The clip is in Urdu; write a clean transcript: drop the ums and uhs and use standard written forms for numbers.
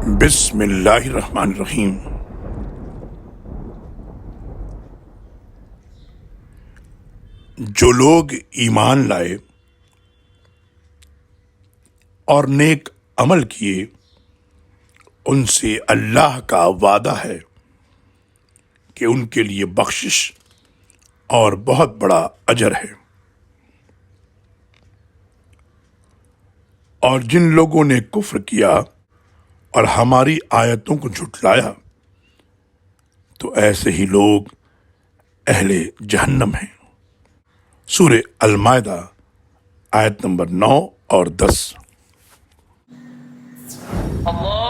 بسم اللہ الرحمن الرحیم۔ جو لوگ ایمان لائے اور نیک عمل کیے ان سے اللہ کا وعدہ ہے کہ ان کے لیے بخشش اور بہت بڑا اجر ہے۔ اور جن لوگوں نے کفر کیا اور ہماری آیتوں کو جھٹلایا تو ایسے ہی لوگ اہل جہنم ہیں۔ سورہ المائدہ آیت نمبر 9 اور 10۔ اللہ